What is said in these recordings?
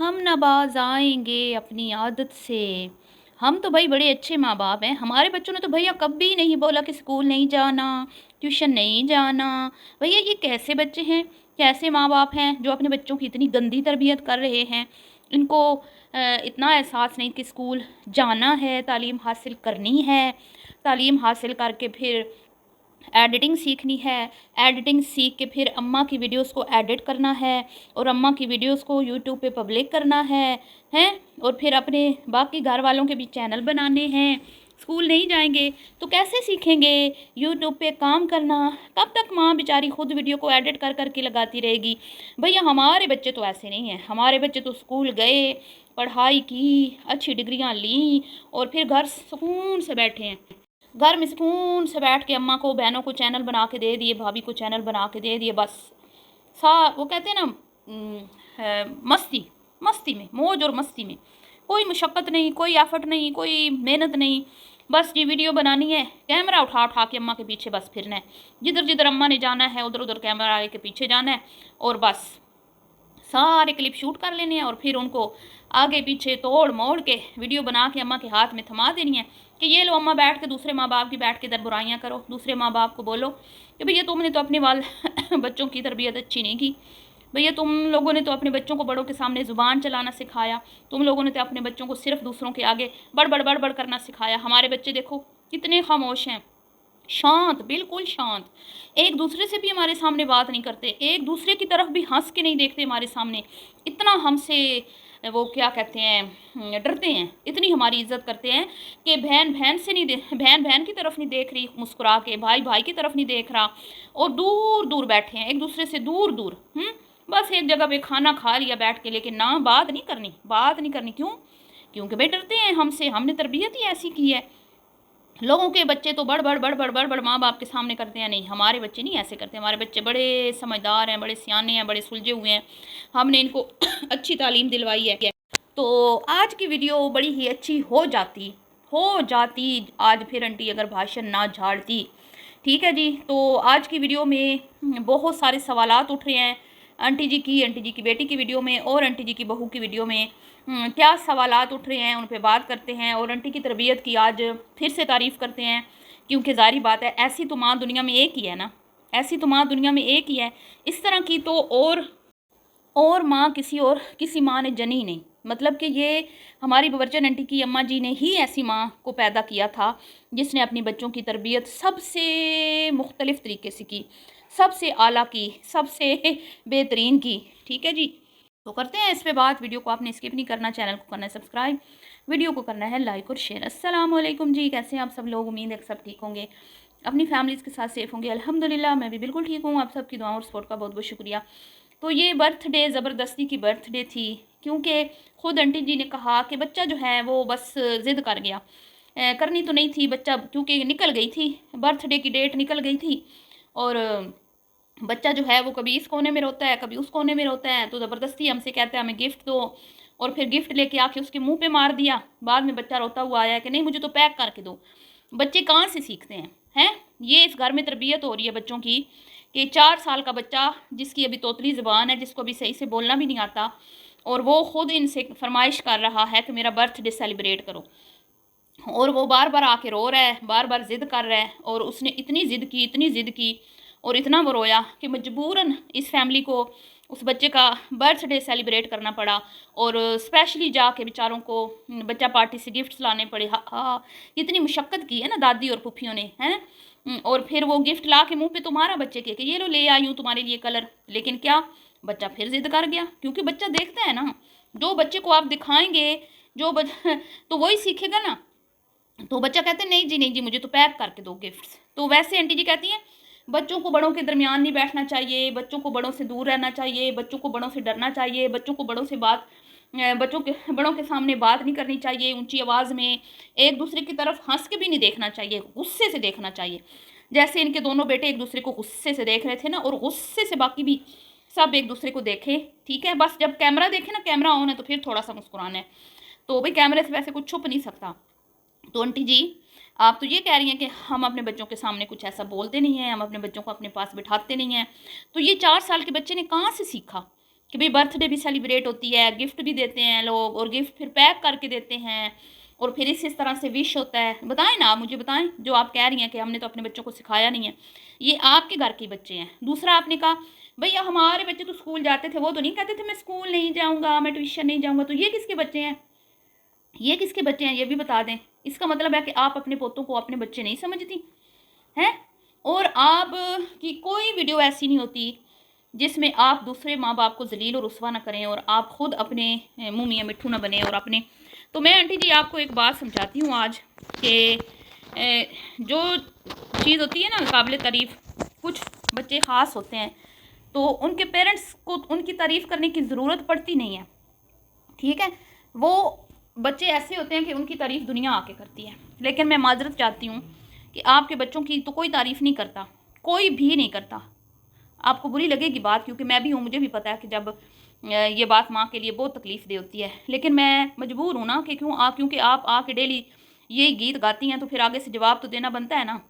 हम ना बाज आएँगे अपनी आदत से। हम तो भई बड़े अच्छे माँ-बाप हैं। हमारे बच्चों ने तो भैया कभी नहीं बोला कि स्कूल नहीं जाना, ट्यूशन नहीं जाना। भैया ये कैसे बच्चे हैं, कैसे माँ-बाप हैं जो अपने बच्चों की इतनी गंदी तरबियत कर रहे हैं। इनको इतना एहसास नहीं कि स्कूल जाना है, तालीम हासिल करनी है, तालीम हासिल करके फिर एडिटिंग सीखनी है, एडिटिंग सीख के फिर अम्मा की वीडियोस को एडिट करना है और अम्मा की वीडियोस को यूट्यूब पे पब्लिक करना है और फिर अपने बाकी घर वालों के भी चैनल बनाने हैं। स्कूल नहीं जाएंगे तो कैसे सीखेंगे यूट्यूब पे काम करना? कब तक माँ बेचारी खुद वीडियो को एडिट कर करके लगाती रहेगी? भैया हमारे बच्चे तो ऐसे नहीं हैं। हमारे बच्चे तो स्कूल गए, पढ़ाई की, अच्छी डिग्रियाँ लीं और फिर घर सुकून से बैठे हैं। घर में सुकून से बैठ के अम्मा को, बहनों को चैनल बना के दे दिए, भाभी को चैनल बना के दे दिए, बस वो कहते हैं ना मस्ती, मस्ती में, मौज और मस्ती में। कोई मुशक्क़त नहीं, कोई एफर्ट नहीं, कोई मेहनत नहीं। बस ये वीडियो बनानी है, कैमरा उठा उठा के अम्मा के पीछे बस फिरना है। जिधर जिधर अम्मा ने जाना है उधर उधर कैमरा के पीछे जाना है और बस सारे क्लिप शूट कर लेने हैं और फिर उनको आगे पीछे तोड़ मोड़ के वीडियो बना के अम्मा के हाथ में थमा देनी है कि ये लो अम्मा, बैठ के दूसरे माँ बाप की बैठ के इधर बुराइयाँ करो, दूसरे माँ बाप को बोलो कि भैया तुमने तो अपने बच्चों की तरबियत अच्छी नहीं की। भैया तुम लोगों ने तो अपने बच्चों को बड़ों के सामने ज़ुबान चलाना सिखाया। तुम लोगों ने तो अपने बच्चों को सिर्फ दूसरों के आगे बड़ करना सिखाया। हमारे बच्चे देखो कितने खामोश हैं, शांत, बिल्कुल शांत। एक दूसरे से भी हमारे सामने बात नहीं करते, एक दूसरे की तरफ भी हंस के नहीं देखते हमारे सामने। इतना हमसे वो क्या कहते हैं, डरते हैं, इतनी हमारी इज्जत करते हैं कि बहन बहन से नहीं बहन बहन की तरफ नहीं देख रही मुस्कुरा के, भाई भाई की तरफ नहीं देख रहा और दूर दूर बैठे हैं, एक दूसरे से दूर दूर। बस एक जगह पे खाना खा लिया बैठ के, लेकिन ना बात नहीं करनी, बात नहीं करनी। क्यों? क्योंकि भाई डरते हैं हमसे, हमने तरबियत ही ऐसी की है। लोगों के बच्चे तो बड़ माँ बाप के सामने करते हैं, नहीं हमारे बच्चे नहीं ऐसे करते। हमारे बच्चे बड़े समझदार हैं, बड़े सियाने हैं, बड़े सुलझे हुए हैं। हमने इनको अच्छी तालीम दिलवाई है। तो आज की वीडियो बड़ी ही अच्छी हो जाती आज फिर आंटी अगर भाषण ना झाड़ती। ठीक है जी, तो आज की वीडियो में बहुत सारे सवालात उठ रहे हैं आंटी जी की बेटी की वीडियो में और आंटी जी की बहू की वीडियो में। क्या सवालात उठ रहे हैं उन पे बात करते हैं और आंटी की तरबियत की आज फिर से तारीफ़ करते हैं, क्योंकि ज़ाहिर बात है ऐसी तो माँ दुनिया में एक ही है ना, ऐसी तो माँ दुनिया में एक ही है। इस तरह की तो और माँ किसी माँ ने जनी नहीं। मतलब कि ये हमारी बवरचन आंटी की अम्मा जी ने ही ऐसी माँ को पैदा किया था जिसने अपनी बच्चों की तरबियत सबसे मुख्तलिफ़ तरीके से की, सबसे आला की, सबसे बेहतरीन की। ठीक है जी, तो करते हैं इस पे बात। वीडियो को आपने स्किप नहीं करना, चैनल को करना है सब्सक्राइब, वीडियो को करना है लाइक और शेयर। अस्सलाम वालेकुम जी, कैसे हैं आप सब लोग? उम्मीद है कि सब ठीक होंगे, अपनी फैमिलीज़ के साथ सेफ होंगे। अल्हम्दुलिल्लाह मैं भी बिल्कुल ठीक हूँ। आप सबकी दुआओं और सपोर्ट का बहुत बहुत शुक्रिया। तो ये बर्थडे ज़बरदस्ती की बर्थडे थी, क्योंकि ख़ुद आंटी जी ने कहा कि बच्चा जो है वो बस ज़िद कर गया। करनी तो नहीं थी, बच्चा क्योंकि निकल गई थी, बर्थडे की डेट निकल गई थी और बच्चा जो है वो कभी इस कोने में रोता है, कभी उस कोने में रोता है, तो ज़बरदस्ती हमसे कहता है हमें गिफ्ट दो और फिर गिफ्ट लेके आके उसके मुंह पे मार दिया। बाद में बच्चा रोता हुआ आया कि नहीं मुझे तो पैक करके दो। बच्चे कहाँ से सीखते हैं? ये इस घर में तरबियत हो रही है बच्चों की कि 4 साल का बच्चा जिसकी अभी तोतली ज़ुबान है, जिसको अभी सही से बोलना भी नहीं आता, और वो ख़ुद इनसे फरमाइश कर रहा है कि मेरा बर्थडे सेलिब्रेट करो, और वो बार बार आके रो रहा है, बार बार ज़िद कर रहा है। और उसने इतनी ज़िद की और इतना वो रोया कि मजबूरन इस फैमिली को उस बच्चे का बर्थडे सेलिब्रेट करना पड़ा और स्पेशली जाके बेचारों को बच्चा पार्टी से गिफ्ट्स लाने पड़े। हाँ, इतनी मुशक्क़त की है ना दादी और पुफियों ने, है। और फिर वो गिफ्ट ला के मुँह पे तुम्हारा बच्चे के कि ये लो ले आई हूँ तुम्हारे लिए कलर। लेकिन क्या, बच्चा फिर ज़िद कर गया, क्योंकि बच्चा देखता है ना, जो बच्चे को आप दिखाएंगे तो वही सीखेगा ना। तो बच्चा कहते हैं नहीं जी मुझे तो पैक करके दो गिफ्ट्स। तो वैसे आंटी जी कहती हैं बच्चों को बड़ों के दरमियान नहीं बैठना चाहिए, बच्चों को बड़ों से दूर रहना चाहिए, बच्चों को बड़ों से डरना चाहिए, बच्चों को बड़ों के सामने बात नहीं करनी चाहिए ऊंची आवाज़ में, एक दूसरे की तरफ हंस के भी नहीं देखना चाहिए, गुस्से से देखना चाहिए। जैसे इनके दोनों बेटे एक दूसरे को गुस्से से देख रहे थे ना, और गुस्से से बाकी भी सब एक दूसरे को देखे। ठीक है, बस जब कैमरा देखे ना, कैमरा ऑन है तो फिर थोड़ा सा मुस्कुराना है। तो भाई कैमरे से वैसे कुछ छुप नहीं सकता। तो आंटी जी आप तो ये कह रही हैं कि हम अपने बच्चों के सामने कुछ ऐसा बोलते नहीं हैं, हम अपने बच्चों को अपने पास बिठाते नहीं हैं। तो ये 4 साल के बच्चे ने कहाँ से सीखा कि भाई बर्थडे भी सेलिब्रेट होती है, गिफ्ट भी देते हैं लोग, और गिफ्ट फिर पैक करके देते हैं, और फिर इस तरह से विश होता है। बताएं ना, आप मुझे बताएं, जो आप कह रही हैं कि हमने तो अपने बच्चों को सिखाया नहीं है, ये आपके घर के बच्चे हैं। दूसरा आपने कहा भैया हमारे बच्चे तो स्कूल जाते थे, वो तो नहीं कहते थे मैं स्कूल नहीं जाऊँगा, मैं ट्यूशन नहीं जाऊँगा। तो ये किसके बच्चे हैं, ये किसके बच्चे हैं, ये भी बता दें। इसका मतलब है कि आप अपने पोतों को अपने बच्चे नहीं समझती हैं, और आप की कोई वीडियो ऐसी नहीं होती जिसमें आप दूसरे माँ बाप को जलील और रुस्वा ना करें, और आप खुद अपने मुँह मियाँ मिट्ठू ना बने और अपने। तो मैं आंटी जी आपको एक बात समझाती हूँ आज, कि जो चीज़ होती है ना काबिल तारीफ़, कुछ बच्चे ख़ास होते हैं तो उनके पेरेंट्स को उनकी तारीफ़ करने की ज़रूरत पड़ती नहीं है, ठीक है। वो बच्चे ऐसे होते हैं कि उनकी तारीफ़ दुनिया आके करती है। लेकिन मैं माजरत चाहती हूँ कि आपके बच्चों की तो कोई तारीफ़ नहीं करता, कोई भी नहीं करता। आपको बुरी लगेगी बात, क्योंकि मैं भी हूँ, मुझे भी पता है कि जब ये बात माँ के लिए बहुत तकलीफ़ दे होती है, लेकिन मैं मजबूर हूँ ना कि क्योंकि आप आके डेली यही गीत गाती हैं, तो फिर आगे से जवाब तो देना बनता है ना।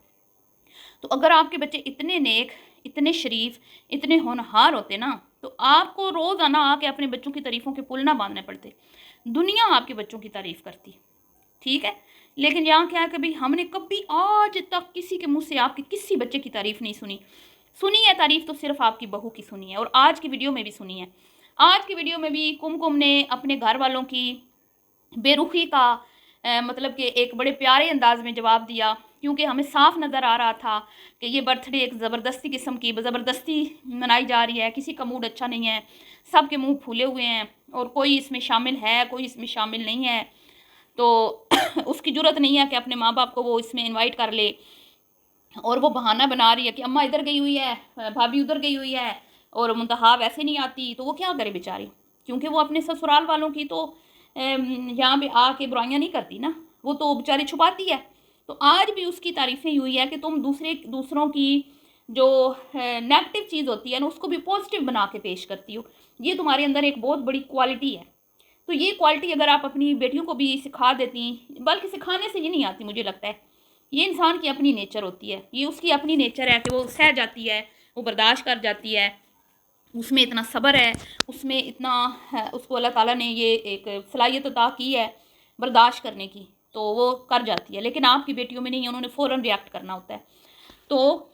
तो अगर आपके बच्चे इतने नेक, इतने शरीफ, इतने होनहार होते ना, तो आपको रोज़ाना आके अपने बच्चों की तारीफ़ों के पुल ना बांधने पड़ते, दुनिया आपके बच्चों की तारीफ़ करती, ठीक है। लेकिन यहाँ क्या है कि भाई हमने कभी आज तक किसी के मुंह से आपके किसी बच्चे की तारीफ़ नहीं सुनी। सुनी है तारीफ़ तो सिर्फ आपकी बहू की सुनी है, और आज की वीडियो में भी सुनी है। आज की वीडियो में भी कुमकुम ने अपने घर वालों की बेरुखी का मतलब कि एक बड़े प्यारे अंदाज में जवाब दिया, क्योंकि हमें साफ नज़र आ रहा था कि ये बर्थडे एक ज़बरदस्ती किस्म की ज़बरदस्ती मनाई जा रही है, किसी का मूड अच्छा नहीं है, सब के मुंह फूले हुए हैं, और कोई इसमें शामिल है, कोई इसमें शामिल नहीं है। तो उसकी ज़रूरत नहीं है कि अपने माँ बाप को वो इसमें इनवाइट कर ले, और वो बहाना बना रही है कि अम्मा इधर गई हुई है, भाभी उधर गई हुई है, और मुंतहा वैसे नहीं आती। तो वो क्या करे बेचारी, क्योंकि वो अपने ससुराल वालों की तो यहाँ पे आके बुराइयाँ नहीं करती ना, वो तो बेचारी छुपाती है। तो आज भी उसकी तारीफ़ें हुई है कि तुम दूसरों की जो नेगेटिव चीज़ होती है ना, उसको भी पॉजिटिव बना के पेश करती हो। ये तुम्हारे अंदर एक बहुत बड़ी क्वालिटी है। तो ये क्वालिटी अगर आप अपनी बेटियों को भी सिखा देती, बल्कि सिखाने से ये नहीं आती, मुझे लगता है ये इंसान की अपनी नेचर होती है, ये उसकी अपनी नेचर है कि वो सह जाती है, वो बर्दाश्त कर जाती है, उसमें इतना सब्र है, उसमें इतना है, उसको अल्लाह ताला ने ये एक सलाहियत अता की है बर्दाश्त करने की, तो वो कर जाती है। लेकिन आपकी बेटियों में नहीं है, उन्होंने फ़ौरन रिएक्ट करना होता है। तो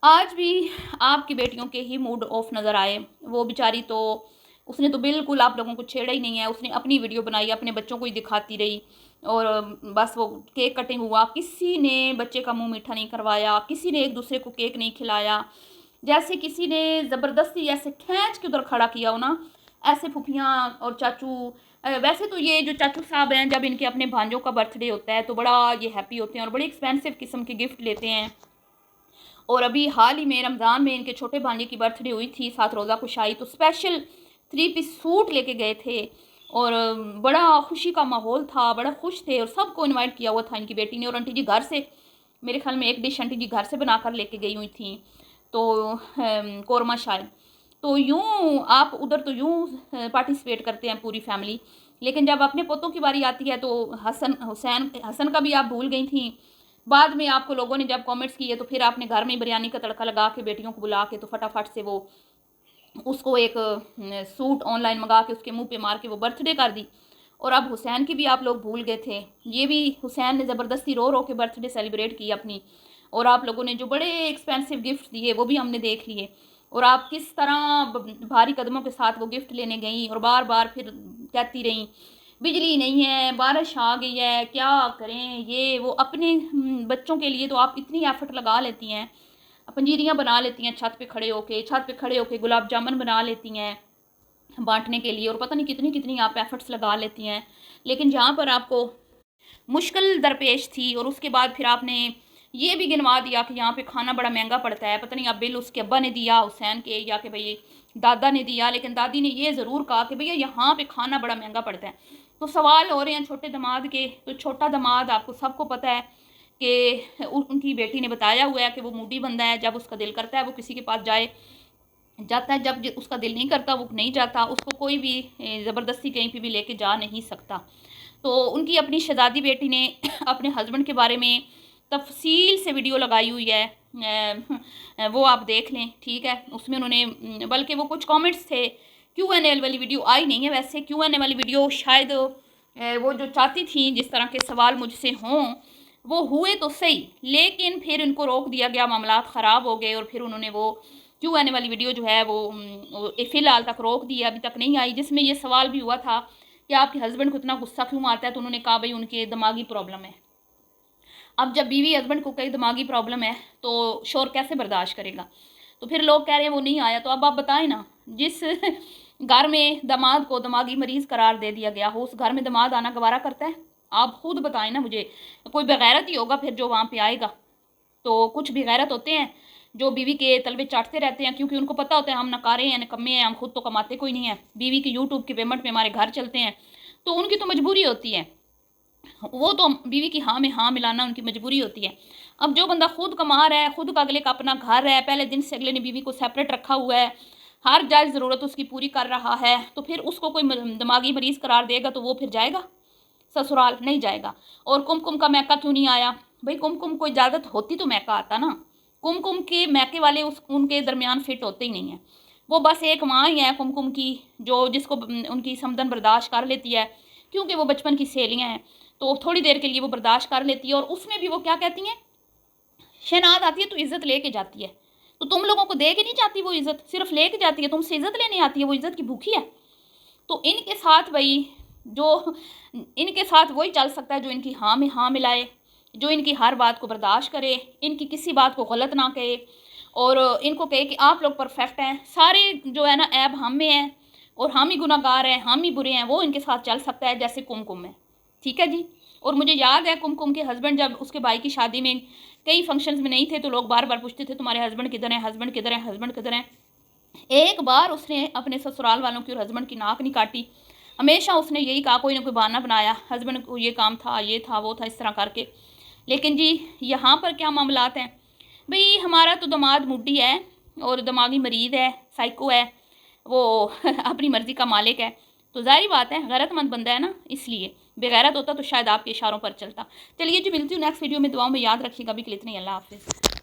आज भी आपकी बेटियों के ही मूड ऑफ नज़र आए। वो बेचारी तो उसने तो बिल्कुल आप लोगों को छेड़ा ही नहीं है, उसने अपनी वीडियो बनाई, अपने बच्चों को ही दिखाती रही, और बस वो केक कटिंग हुआ, किसी ने बच्चे का मुंह मीठा नहीं करवाया, किसी ने एक दूसरे को केक नहीं खिलाया, जैसे किसी ने ज़बरदस्ती ऐसे खींच के उधर खड़ा किया हो ना, ऐसे फुफियाँ और चाचू। वैसे तो ये जो चाचू साहब हैं, जब इनके अपने भांजों का बर्थडे होता है तो बड़ा ये हैप्पी होते हैं और बड़े एक्सपेंसिव किस्म के गिफ्ट लेते हैं। और अभी हाल ही में रमज़ान में इनके छोटे भांजे की बर्थडे हुई थी, 7 रोज़ा कुशाई, तो स्पेशल 3 पीस सूट लेके गए थे, और बड़ा खुशी का माहौल था, बड़ा खुश थे, और सबको इनवाइट किया हुआ था इनकी बेटी ने। और आंटी जी घर से, मेरे ख्याल में एक डिश आंटी जी घर से बनाकर लेके गई हुई थी, तो कौरमा शायद। तो यूँ आप उधर तो यूँ पार्टिसिपेट करते हैं पूरी फैमिली, लेकिन जब अपने पोतों की बारी आती है तो हसन का भी आप भूल गई थी। बाद में आपको लोगों ने जब कमेंट्स किए तो फिर आपने घर में बिरयानी का तड़का लगा के बेटियों को बुला के तो फटाफट से वो उसको एक सूट ऑनलाइन मंगा के उसके मुंह पे मार के वो बर्थडे कर दी। और अब हुसैन की भी आप लोग भूल गए थे, ये भी हुसैन ने ज़बरदस्ती रो रो के बर्थडे सेलिब्रेट की अपनी, और आप लोगों ने जो बड़े एक्सपेंसिव गिफ्ट दिए वो भी हमने देख लिए, और आप किस तरह भारी कदमों के साथ वो गिफ्ट लेने गई, और बार बार फिर कहती रहीं बिजली नहीं है, बारिश आ गई है, क्या करें ये वो। अपने बच्चों के लिए तो आप इतनी एफर्ट लगा लेती हैं, पंजीरियाँ बना लेती हैं छत पे खड़े होके गुलाब जामुन बना लेती हैं बांटने के लिए, और पता नहीं कितनी कितनी आप एफर्ट्स लगा लेती हैं। लेकिन जहाँ पर आपको मुश्किल दरपेश थी, और उसके बाद फिर आपने ये भी गिनवा दिया कि यहाँ पे खाना बड़ा महंगा पड़ता है, पता नहीं अब बिल उसके अब्बा ने दिया हुसैन के या कि भाई दादा ने दिया, लेकिन दादी ने ये ज़रूर कहा कि भैया यहाँ पे खाना बड़ा महंगा पड़ता है। तो सवाल हो रहे हैं छोटे दामाद के, तो छोटा दामाद आपको सबको पता है कि उनकी बेटी ने बताया हुआ है कि वो मूडी बंदा है, जब उसका दिल करता है वो किसी के पास जाता है, जब उसका दिल नहीं करता वो नहीं जाता, उसको कोई भी ज़बरदस्ती कहीं पे भी लेके जा नहीं सकता। तो उनकी अपनी शहज़ादी बेटी ने अपने हस्बैंड के बारे में तफसील से वीडियो लगाई हुई है, वो आप देख लें, ठीक है। उसमें उन्होंने बल्कि वो कुछ कमेंट्स थे Q&A वाली वीडियो आई नहीं है। वैसे Q&A वाली वीडियो शायद वो जो चाहती थी जिस तरह के सवाल मुझसे हों वो हुए तो सही, लेकिन फिर इनको रोक दिया गया, मामलात ख़राब हो गए और फिर उन्होंने वो Q&A वाली वीडियो जो है वो फ़िलहाल तक रोक दी है, अभी तक नहीं आई, जिसमें ये सवाल भी हुआ था कि आपके हस्बैंड को इतना गुस्सा क्यों आता है। तो उन्होंने कहा भाई उनके दिमागी प्रॉब्लम है। अब जब बीवी हस्बैंड को कई दिमागी प्रॉब्लम है तो शोर कैसे बर्दाश्त करेगा। तो फिर लोग कह रहे हैं वो नहीं आया। तो अब आप बताएं ना, जिस घर में दामाद को दिमागी मरीज़ करार दे दिया गया हो उस घर में दामाद आना गवारा करता है? आप खुद बताएं ना मुझे। कोई बेगैरत ही होगा फिर जो वहाँ पे आएगा। तो कुछ बेगैरत होते हैं जो बीवी के तलवे चाटते रहते हैं, क्योंकि उनको पता होता है हम नकारे हैं, निकम्मे हैं, हम खुद तो कमाते कोई नहीं है, बीवी की यूट्यूब की पेमेंट में हमारे घर चलते हैं। तो उनकी तो मजबूरी होती है, वो तो बीवी की हाँ में हाँ मिलाना उनकी मजबूरी होती है। अब जो बंदा खुद कमा रहा है, खुद का अगले का अपना घर है, पहले दिन से अगले ने बीवी को सेपरेट रखा हुआ है, हर जायज़ ज़रूरत उसकी पूरी कर रहा है, तो फिर उसको कोई दिमागी मरीज़ करार देगा तो वो फिर जाएगा ससुराल? नहीं जाएगा। और कुमकुम का मैका क्यों नहीं आया? भाई कुमकुम को इजाज़त होती तो मैका आता ना। कुमकुम के मैके वाले उनके दरमियान फिट होते ही नहीं है। वो बस एक माँ ही है कुमकुम की जो जिसको उनकी समदन बर्दाश्त कर लेती है, क्योंकि वो बचपन की सहेलियाँ हैं तो थोड़ी देर के लिए वो बर्दाश्त कर लेती है। और उसमें भी वो क्या कहती हैं, शहनाज आती है तो इज़्ज़त लेके जाती है। तो तुम लोगों को दे के नहीं जाती वो इज़्ज़त, सिर्फ लेके जाती है, तुमसे इज़्ज़त लेने आती है, वो इज़्ज़त की भूखी है। तो इनके साथ भाई जो इनके साथ वही चल सकता है जो इनकी हाँ में हाँ मिलाए, जो इनकी हर बात को बर्दाश्त करे, इनकी किसी बात को गलत ना कहे और इनको कहे कि आप लोग परफेक्ट हैं, सारे जो है ना ऐब हम में हैं और हम ही गुनाहगार हैं, हम ही बुरे हैं। वो इनके साथ चल सकता है जैसे कुमकुम है। ठीक है जी। और मुझे याद है कुमकुम के हस्बैंड जब उसके भाई की शादी में कई फंक्शंस में नहीं थे तो लोग बार बार पूछते थे तुम्हारे हस्बैंड किधर हैं, हस्बैंड किधर हैं, हस्बैंड किधर हैं। एक बार उसने अपने ससुराल वालों की और हस्बैंड की नाक नहीं काटी। हमेशा उसने यही कहा, कोई ना कोई बहाना बनाया, हस्बैंड को ये काम था, ये था, वो था, इस तरह करके। लेकिन जी यहाँ पर क्या मामलात हैं भाई, हमारा तो दामाद मुड्डी है और दिमागी मरीज़ है, साइको है, वो अपनी मर्ज़ी का मालिक है। तो ज़ाहिर बात है गैरतमंद बंदा है ना, इसलिए बेगैरत होता तो शायद आपके इशारों पर चलता। चलिए जी, मिलती हूँ नेक्स्ट वीडियो में। दुआओं में याद रखिएगा। अभी के लिए इतनी, अल्लाह हाफ़िज़।